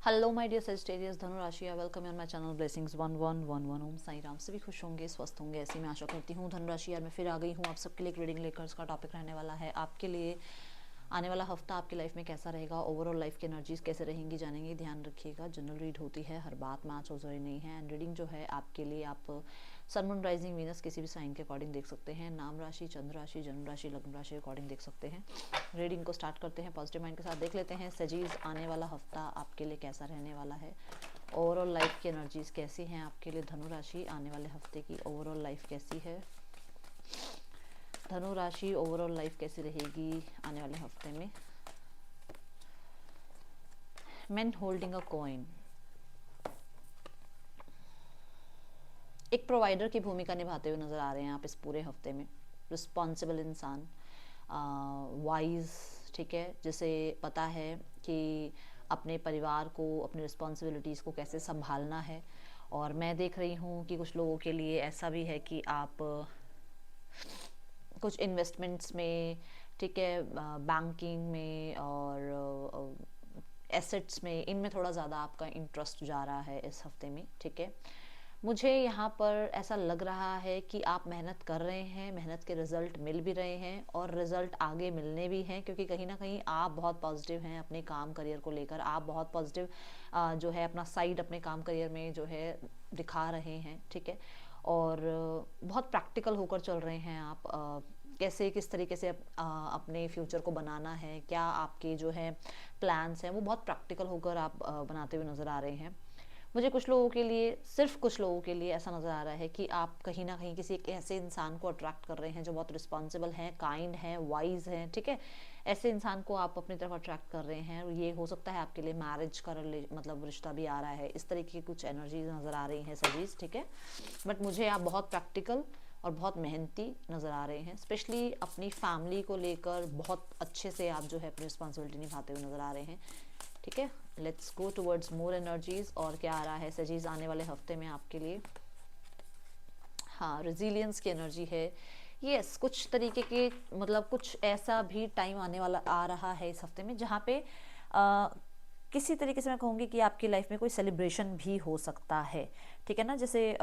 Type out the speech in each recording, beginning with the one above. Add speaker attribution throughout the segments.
Speaker 1: Hello my dear Sagittarius धनु राशि, welcome on my channel blessings 1111। ओम साई राम। सभी खुश होंगे, स्वस्थ होंगे, ऐसी मैं आशा करती हूँ। धनु राशि यार मैं फिर आ गई हूँ आप सबके लिए एक रीडिंग लेकर। इसका टॉपिक रहने वाला है आपके लिए आने वाला हफ्ता आपकी लाइफ में कैसा रहेगा, ओवरऑल लाइफ की एनर्जीज कैसे रहेंगी, जानेंगे। ध्यान रखिएगा, जनरल रीड होती है, हर बात मैच हो जरूरी नहीं है। एंड रीडिंग जो है आपके लिए आप सन मून राइजिंग वीनस किसी भी साइन के अकॉर्डिंग देख सकते हैं। नाम राशि, चंद्र राशि, जन्म राशि, लग्न राशि के अकॉर्डिंग देख सकते हैं। रीडिंग को स्टार्ट करते हैं पॉजिटिव माइंड के साथ। देख लेते हैं सजीज आने वाला हफ्ता आपके लिए कैसा रहने वाला है। ओवरऑल लाइफ की एनर्जीज कैसी हैं आपके लिए। धनु राशि आने वाले हफ्ते की ओवरऑल लाइफ कैसी है। धनु राशि ओवरऑल लाइफ कैसी रहेगी आने वाले हफ्ते में। मैन होल्डिंग अ कॉइन, एक प्रोवाइडर की भूमिका निभाते हुए नजर आ रहे हैं आप इस पूरे हफ्ते में। रिस्पॉन्सिबल इंसान, वाइज, ठीक है, जिसे पता है कि अपने परिवार को, अपनी रिस्पॉन्सिबिलिटीज़ को कैसे संभालना है। और मैं देख रही हूँ कि कुछ लोगों के लिए ऐसा भी है कि आप कुछ इन्वेस्टमेंट्स में, ठीक है, बैंकिंग में और एसेट्स में, इनमें थोड़ा ज़्यादा आपका इंटरेस्ट जा रहा है इस हफ्ते में, ठीक है। मुझे यहाँ पर ऐसा लग रहा है कि आप मेहनत कर रहे हैं, मेहनत के रिजल्ट मिल भी रहे हैं और रिजल्ट आगे मिलने भी हैं, क्योंकि कहीं ना कहीं आप बहुत पॉजिटिव हैं अपने काम करियर को लेकर। आप बहुत पॉजिटिव जो है अपना साइड अपने काम करियर में जो है दिखा रहे हैं, ठीक है। और बहुत प्रैक्टिकल होकर चल रहे हैं आप। कैसे किस तरीके से अपने फ्यूचर को बनाना है, क्या आपके जो है प्लान्स हैं, वो बहुत प्रैक्टिकल होकर आप बनाते हुए नज़र आ रहे हैं। मुझे कुछ लोगों के लिए, सिर्फ कुछ लोगों के लिए ऐसा नज़र आ रहा है कि आप कहीं ना कहीं किसी एक ऐसे इंसान को अट्रैक्ट कर रहे हैं जो बहुत रिस्पॉन्सिबल हैं, काइंड हैं, वाइज हैं, ठीक है। ऐसे इंसान को आप अपनी तरफ अट्रैक्ट कर रहे हैं और ये हो सकता है आपके लिए मैरिज का मतलब रिश्ता भी आ रहा है। इस तरीके की कुछ एनर्जीज नज़र आ रही हैं सजीज, ठीक है। बट मुझे आप बहुत प्रैक्टिकल और बहुत मेहनती नज़र आ रहे हैं। स्पेशली अपनी फैमिली को लेकर बहुत अच्छे से आप जो है अपनी रिस्पॉन्सिबिलिटी निभाते हुए नज़र आ रहे हैं, ठीक है। Let's go towards more energies. और क्या आ रहा है सजीज आने वाले हफ्ते में आपके लिए। हाँ, रेजिलियंस की एनर्जी है। यस, कुछ तरीके के मतलब कुछ ऐसा भी टाइम आने वाला आ रहा है इस हफ्ते में जहाँ पे किसी तरीके से मैं कहूँगी कि आपकी लाइफ में कोई सेलिब्रेशन भी हो सकता है, ठीक है ना। जैसे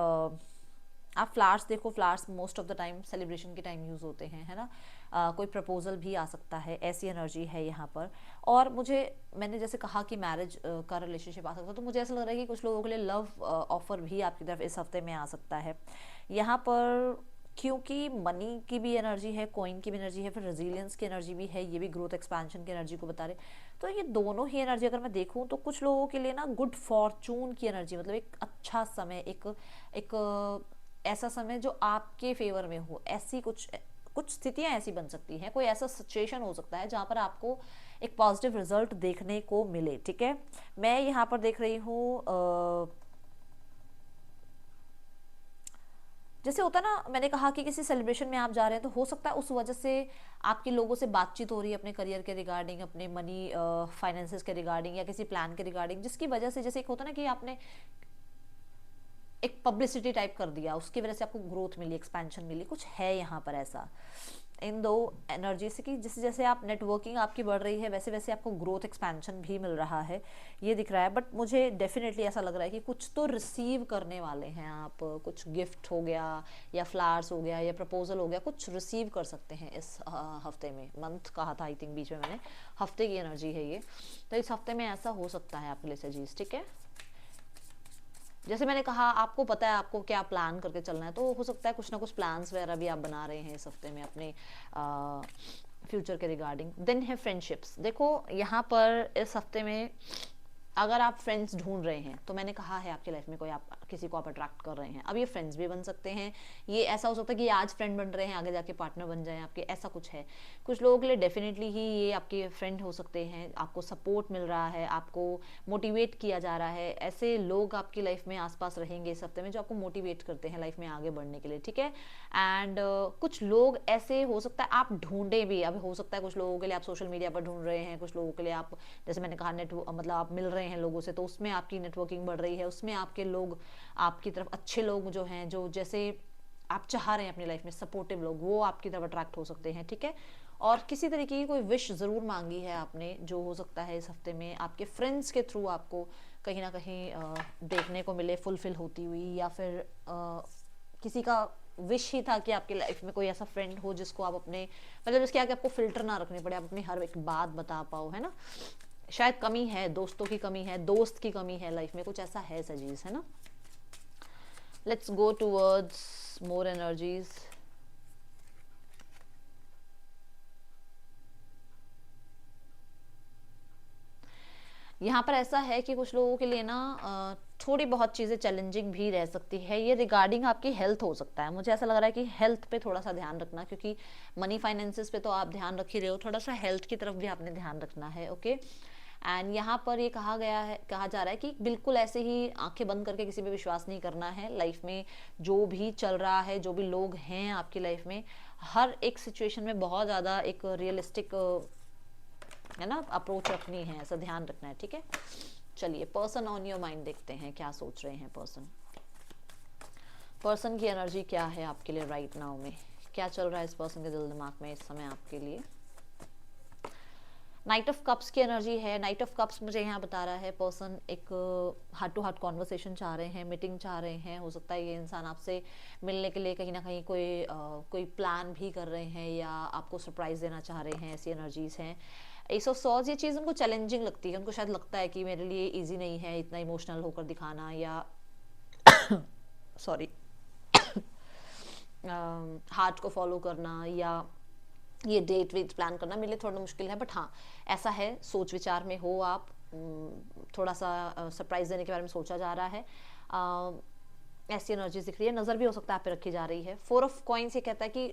Speaker 1: आप फ्लावर्स देखो, flowers most of the time celebration के टाइम यूज़ होते हैं, है ना। कोई प्रपोजल भी आ सकता है, ऐसी एनर्जी है यहाँ पर। और मुझे, मैंने जैसे कहा कि मैरिज का रिलेशनशिप आ सकता है, तो मुझे ऐसा लग रहा है कि कुछ लोगों के लिए लव ऑफर भी आपकी तरफ इस हफ्ते में आ सकता है यहाँ पर। क्योंकि मनी की भी एनर्जी है, कॉइन की भी एनर्जी है, फिर रेजिलियंस की एनर्जी भी है, ये भी ग्रोथ एक्सपेंशन की एनर्जी को बता रहे। तो ये दोनों ही एनर्जी अगर मैं देखूं तो कुछ लोगों के लिए ना गुड फॉर्चून की एनर्जी, मतलब एक अच्छा समय, एक ऐसा समय जो आपके फेवर में हो, ऐसी कुछ कुछ स्थितियां ऐसी बन सकती हैं, कोई ऐसा सिचुएशन हो सकता है जहां पर आपको एक पॉजिटिव रिजल्ट देखने को मिले, ठीक है। मैं यहाँ पर देख रही हूँ जैसे होता ना, मैंने कहा कि किसी सेलिब्रेशन में आप जा रहे हैं तो हो सकता है उस वजह से आपके लोगों से बातचीत हो रही है अपने करियर के रिगार्डिंग, अपने मनी फाइनेंसेस के रिगार्डिंग, या किसी प्लान के रिगार्डिंग, जिसकी वजह से, जैसे एक होता ना कि आपने एक पब्लिसिटी टाइप कर दिया, उसकी वजह से आपको ग्रोथ मिली, एक्सपेंशन मिली, कुछ है यहाँ पर ऐसा इन दो एनर्जी से कि जैसे जैसे आप नेटवर्किंग आपकी बढ़ रही है वैसे वैसे आपको ग्रोथ एक्सपेंशन भी मिल रहा है, ये दिख रहा है। बट मुझे डेफिनेटली ऐसा लग रहा है कि कुछ तो रिसीव करने वाले हैं आप, कुछ गिफ्ट हो गया या फ्लावर्स हो गया या प्रपोजल हो गया, कुछ रिसीव कर सकते हैं इस हफ्ते में। मंथ कहा था आई थिंक बीच में मैंने, हफ्ते की एनर्जी है ये। तो इस हफ्ते में ऐसा हो सकता है आपके लिए सजीज, ठीक है। जैसे मैंने कहा, आपको पता है आपको क्या प्लान करके चलना है, तो हो सकता है कुछ ना कुछ प्लान्स वगैरह भी आप बना रहे हैं इस हफ्ते में अपने फ्यूचर के रिगार्डिंग। देन है फ्रेंडशिप्स। देखो यहाँ पर इस हफ्ते में अगर आप फ्रेंड्स ढूंढ रहे हैं तो मैंने कहा है आपकी लाइफ में कोई, आप किसी को आप अट्रैक्ट कर रहे हैं, अब ये फ्रेंड्स भी बन सकते हैं। ये ऐसा हो सकता है कि आज फ्रेंड बन रहे हैं, आगे जाके पार्टनर बन जाएं आपके, ऐसा कुछ है। कुछ लोगों के लिए डेफिनेटली ही ये आपके फ्रेंड हो सकते हैं, आपको सपोर्ट मिल रहा है, आपको मोटिवेट किया जा रहा है। ऐसे लोग आपकी लाइफ में आसपास रहेंगे इस हफ्ते में जो आपको मोटिवेट करते हैं लाइफ में आगे बढ़ने के लिए, ठीक है। एंड कुछ लोग ऐसे हो सकता है आप ढूंढे भी, अब हो सकता है कुछ लोगों के लिए आप सोशल मीडिया पर ढूंढ रहे हैं, कुछ लोगों के लिए आप, जैसे मैंने कहा, मतलब आप मिल रहे हैं लोगों से, तो उसमें आपकी नेटवर्किंग बढ़ रही है, उसमें आपके लोग आपकी तरफ, अच्छे लोग जो हैं, जो जैसे आप चाह रहे हैं अपनी लाइफ में सपोर्टिव लोग, वो आपकी तरफ अट्रैक्ट हो सकते हैं, ठीक है। और किसी तरीके की कोई विश ज़रूर मांगी है आपने, जो हो सकता है इस हफ्ते में आपके फ्रेंड्स के थ्रू आपको कहीं ना कहीं देखने को मिले फुलफिल होती हुई, या फिर किसी का विश ही था कि आपके लाइफ में कोई ऐसा फ्रेंड हो जिसको आप अपने, मतलब जिसके आगे आपको फिल्टर ना रखने पड़े, आप अपनी हर एक बात बता पाओ, है ना। शायद कमी है, दोस्तों की कमी है, दोस्त की कमी है लाइफ में, कुछ ऐसा है सजीज, है ना। Let's go towards more energies. यहाँ पर ऐसा है कि कुछ लोगों के लिए ना थोड़ी बहुत चीज़ें चैलेंजिंग भी रह सकती है। ये रिगार्डिंग आपकी हेल्थ हो सकता है। मुझे ऐसा लग रहा है कि हेल्थ पे थोड़ा सा ध्यान रखना, क्योंकि मनी फाइनेंसेस पे तो आप ध्यान रख ही रहे हो, थोड़ा सा हेल्थ की तरफ भी आपने ध्यान रखना है। ओके, एंड यहाँ पर ये कहा जा रहा है कि बिल्कुल ऐसे ही आंखें बंद करके किसी पे विश्वास नहीं करना है। लाइफ में जो भी चल रहा है, जो भी लोग हैं आपकी लाइफ में, हर एक सिचुएशन में बहुत ज़्यादा एक रियलिस्टिक, है ना, अप्रोच रखनी है, ऐसा ध्यान रखना है। ठीक है, चलिए पर्सन ऑन योर माइंड देखते हैं क्या सोच रहे हैं पर्सन की एनर्जी क्या है आपके लिए राइट नाउ में, क्या चल रहा है इस पर्सन के दिल दिमाग में इस समय आपके लिए। नाइट ऑफ कप्स की एनर्जी है। नाइट ऑफ कप्स मुझे यहाँ बता रहा है पर्सन एक हार्ट टू हार्ट कॉन्वर्सेशन चाह रहे हैं, मीटिंग चाह रहे हैं। हो सकता है ये इंसान आपसे मिलने के लिए कहीं ना कहीं कोई प्लान भी कर रहे हैं, या आपको सरप्राइज देना चाह रहे हैं, ऐसी एनर्जीज हैं। एस ऑफ सॉर्ड्स, ये चीज़ उनको चैलेंजिंग लगती है, उनको शायद लगता है कि मेरे लिए इजी नहीं है इतना इमोशनल होकर दिखाना, या सॉरी हार्ट को फॉलो करना, या ये डेट वेट प्लान करना मेरे लिए थोड़ा मुश्किल है। बट हाँ, ऐसा है, सोच विचार में हो आप, थोड़ा सा सरप्राइज देने के बारे में सोचा जा रहा है। ऐसी एनर्जी दिख रही है, नज़र भी हो सकता है आप पे रखी जा रही है। 4 ऑफ कॉइन्स ये कहता है कि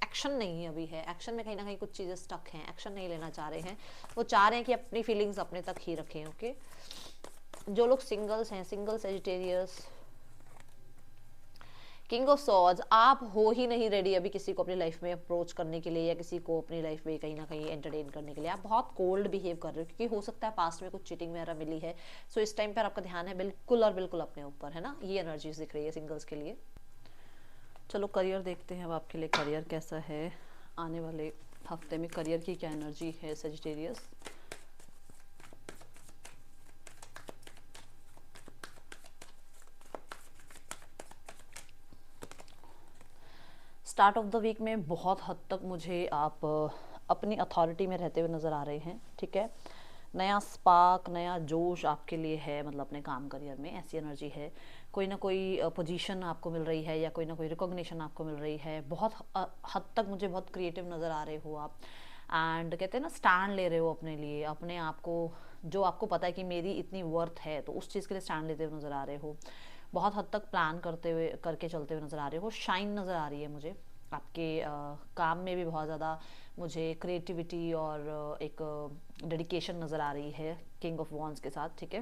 Speaker 1: एक्शन नहीं अभी है, एक्शन में कहीं ना कहीं कुछ चीज़ें स्टक हैं, एक्शन नहीं लेना चाह रहे हैं। वो चाह रहे हैं कि अपनी फीलिंग्स अपने तक ही रखें। ओके, जो लोग सिंगल्स हैं, single Sagittarius, king of swords, आप हो ही नहीं रेडी अभी किसी को अपनी लाइफ में अप्रोच करने के लिए, या किसी को अपनी लाइफ में कहीं ना कहीं एंटरटेन करने के लिए। आप बहुत कोल्ड बिहेव कर रहे हो, क्योंकि हो सकता है पास्ट में कुछ चीटिंग वगैरह मिली है। सो इस टाइम पर आपका ध्यान है बिल्कुल और बिल्कुल अपने ऊपर, है ना। ये एनर्जीज दिख रही है सिंगल्स के लिए। चलो करियर देखते हैं अब आपके लिए करियर कैसा है आने वाले हफ्ते में, करियर की क्या एनर्जी है Sagittarius. Start of the week में बहुत हद तक मुझे आप अपनी अथॉरिटी में रहते हुए नज़र आ रहे हैं। ठीक है, नया स्पार्क, नया जोश आपके लिए है, मतलब अपने काम करियर में ऐसी एनर्जी है। कोई ना कोई पोजीशन आपको मिल रही है, या कोई ना कोई रिकॉग्निशन आपको मिल रही है। बहुत हद तक मुझे बहुत क्रिएटिव नज़र आ रहे हो आप, एंड कहते हैं ना स्टैंड ले रहे हो अपने लिए, अपने आप को, जो आपको पता है कि मेरी इतनी वर्थ है, तो उस चीज़ के लिए स्टैंड लेते हुए नज़र आ रहे हो। बहुत हद तक प्लान करके चलते हुए नज़र आ रहे हो। शाइन नज़र आ रही है मुझे आपके काम में भी, बहुत ज़्यादा मुझे क्रिएटिविटी और एक डेडिकेशन नज़र आ रही है किंग ऑफ वॉन्ड्स के साथ। ठीक है,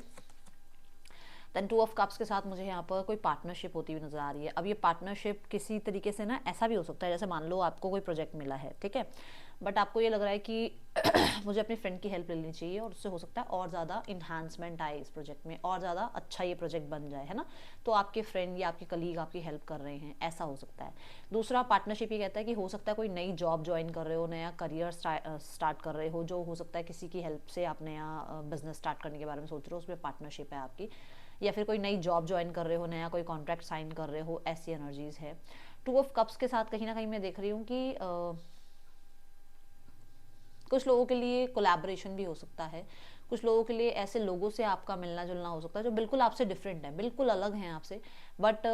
Speaker 1: देन 2 ऑफ कप्स के साथ मुझे यहाँ पर कोई पार्टनरशिप होती हुई नज़र आ रही है। अब ये पार्टनरशिप किसी तरीके से ना ऐसा भी हो सकता है, जैसे मान लो आपको कोई प्रोजेक्ट मिला है, ठीक है, बट आपको ये लग रहा है कि मुझे अपनी फ्रेंड की हेल्प लेनी चाहिए, और उससे हो सकता है और ज़्यादा इन्हांसमेंट आए इस प्रोजेक्ट में, और ज़्यादा अच्छा ये प्रोजेक्ट बन जाए, है ना। तो आपके फ्रेंड या आपके कलीग आपकी हेल्प कर रहे हैं, ऐसा हो सकता है। दूसरा पार्टनरशिप ये कहता है कि हो सकता है कोई नई जॉब ज्वाइन कर रहे हो, नया करियर स्टार्ट कर रहे हो, जो हो सकता है किसी की हेल्प से आप नया बिजनेस स्टार्ट करने के बारे में सोच रहे हो, उसमें पार्टनरशिप है आपकी। या फिर कोई नई जॉब ज्वाइन कर रहे हो, नया कोई कॉन्ट्रैक्ट साइन कर रहे हो, ऐसी एनर्जीज है। 2 ऑफ कप्स के साथ कहीं ना कहीं मैं देख रही हूँ कि कुछ लोगों के लिए कोलैबोरेशन भी हो सकता है, कुछ लोगों के लिए ऐसे लोगों से आपका मिलना जुलना हो सकता है जो बिल्कुल आपसे डिफरेंट है, बिल्कुल अलग हैं आपसे, बट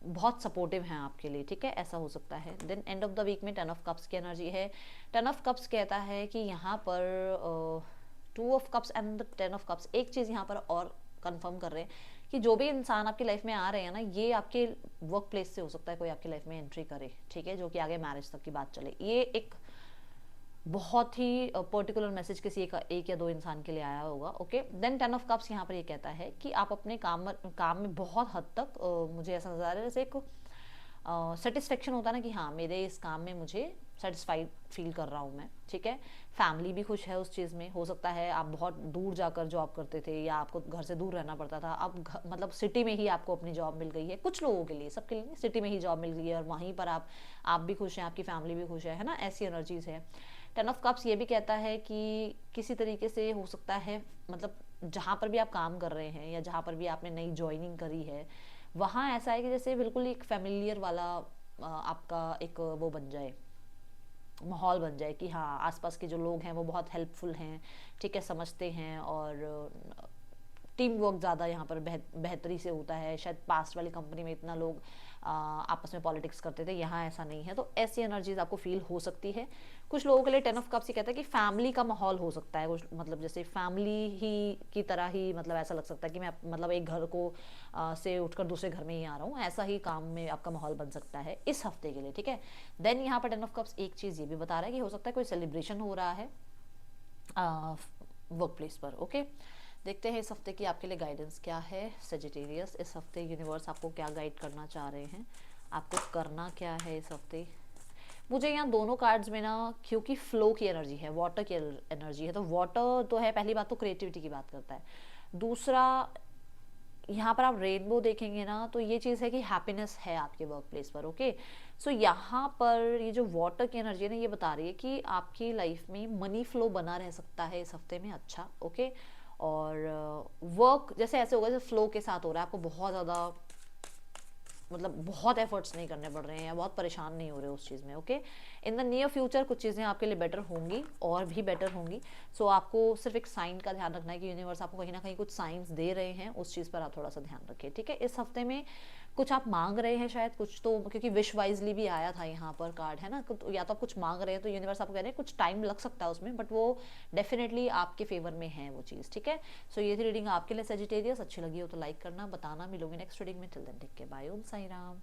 Speaker 1: बहुत सपोर्टिव हैं आपके लिए। ठीक है, ऐसा हो सकता है। Then end of the week में 10 ऑफ कप्स की एनर्जी है। 10 ऑफ कप्स कहता है कि यहाँ पर 2 of cups and 10 of cups एक चीज़ यहाँ पर और कंफर्म कर रहे हैं कि जो भी इंसान आपकी लाइफ में आ रहे हैं ना, ये आपके वर्क प्लेस से हो सकता है कोई आपकी लाइफ में एंट्री करे, ठीक है, जो कि आगे मैरिज तक की बात चले। ये एक बहुत ही पर्टिकुलर मैसेज किसी एक या दो इंसान के लिए आया होगा। ओके, देन 10 ऑफ कप्स यहाँ पर ये कहता है कि आप अपने काम में बहुत हद तक मुझे ऐसा नजर आ रहा है जैसे एक सेटिस्फेक्शन होता है ना, कि हाँ मेरे इस काम में मुझे सेटिस्फाइड फील कर रहा हूँ मैं। ठीक है, फैमिली भी खुश है उस चीज़ में। हो सकता है आप बहुत दूर जाकर जॉब करते थे, या आपको घर से दूर रहना पड़ता था, अब मतलब सिटी में ही आपको अपनी जॉब मिल गई है। कुछ लोगों के लिए, सबके लिए सिटी में ही जॉब मिल गई है, और वहीं पर आप भी खुश हैं, आपकी फैमिली भी खुश है ना, ऐसी एनर्जीज है। टेन ऑफ कप्स ये भी कहता है कि किसी तरीके से हो सकता है, मतलब जहाँ पर भी आप काम कर रहे हैं या जहाँ पर भी आपने नई ज्वाइनिंग करी है, वहाँ ऐसा है कि जैसे बिल्कुल एक फेमिलियर वाला आपका एक वो बन जाए, माहौल बन जाए कि हाँ आसपास के जो लोग हैं वो बहुत हेल्पफुल हैं, ठीक है, समझते हैं, और टीम वर्क ज़्यादा यहाँ पर बेहतरी से होता है। शायद पास्ट वाली कंपनी में इतना लोग आपस में पॉलिटिक्स करते थे, यहाँ ऐसा नहीं है, तो ऐसी एनर्जीज आपको फील हो सकती है। कुछ लोगों के लिए टेन ऑफ कप्स ये कहता है कि फैमिली का माहौल हो सकता है, कुछ मतलब जैसे फैमिली ही की तरह ही, मतलब ऐसा लग सकता है कि मैं मतलब एक घर को से उठकर दूसरे घर में ही आ रहा हूँ, ऐसा ही काम में आपका माहौल बन सकता है इस हफ्ते के लिए, ठीक है। देन यहाँ पर टेन ऑफ कप्स एक चीज़ ये भी बता रहा है कि हो सकता है कोई सेलिब्रेशन हो रहा है वर्क प्लेस पर, ओके। देखते हैं इस हफ्ते की आपके लिए गाइडेंस क्या है सजिटेरियस। इस हफ्ते यूनिवर्स आपको क्या गाइड करना चाह रहे हैं, आपको करना क्या है इस हफ्ते। मुझे यहाँ दोनों कार्ड्स में ना, क्योंकि फ्लो की एनर्जी है, वाटर की एनर्जी है, तो वाटर तो है, पहली बात तो क्रिएटिविटी की बात करता है। दूसरा यहाँ पर आप रेनबो देखेंगे ना, तो ये चीज़ है कि हैप्पीनेस है आपके वर्क प्लेस पर, ओके। सो यहाँ पर ये जो वाटर की एनर्जी है ना, ये बता रही है कि आपकी लाइफ में मनी फ्लो बना रह सकता है इस हफ्ते में, अच्छा, ओके। और वर्क जैसे ऐसे होगा जैसे फ्लो के साथ हो रहा है, आपको बहुत ज़्यादा मतलब बहुत एफर्ट्स नहीं करने पड़ रहे हैं या बहुत परेशान नहीं हो रहे उस चीज़ में, okay. In the near future कुछ चीज़ें आपके लिए बेटर होंगी और भी बेटर होंगी। सो आपको सिर्फ एक साइन का ध्यान रखना है कि यूनिवर्स आपको कहीं ना कहीं कुछ साइंस दे रहे हैं, उस चीज़ पर आप थोड़ा सा ध्यान रखें, ठीक है। इस हफ्ते में कुछ आप मांग रहे हैं शायद, कुछ तो क्योंकि विश वाइजली भी आया था यहाँ पर कार्ड, है ना, या तो आप कुछ मांग रहे हैं तो यूनिवर्स आपको कह रहे हैं कुछ टाइम लग सकता है उसमें, बट वो डेफिनेटली आपके फेवर में है वो चीज़, ठीक है। सो ये थी रीडिंग आपके लिए सजिटेरियस। अच्छी लगी हो तो लाइक करना, बताना। मिलोगे नेक्स्ट रीडिंग में, till then take care, bye, Om Sai Ram.